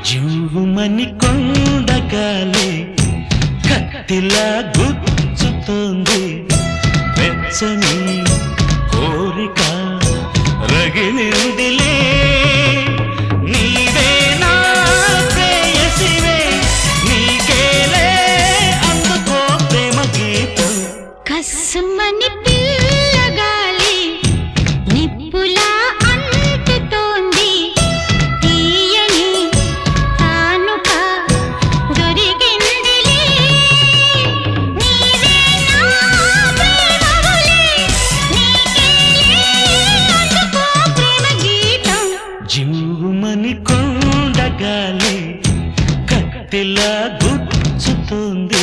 జువ్వుమని కొండగాలి కత్తిలా గుచ్చుతోంది వెచ్చని కోరిక రగిలిందిలే నీవే నా ప్రేయసివే నీకేలే అందుకో ప్రేమ గీతం కస్సుమని పిల్లగాలి నిప్పులా అంటుతోంది తీయని కానుక దొరికిందిలే నీవే నా ప్రేమవులే నీకేలే అందుకో ప్రేమ గీతం జువ్వుమని కొండగాలి కత్తిలా గుచ్చుతోంది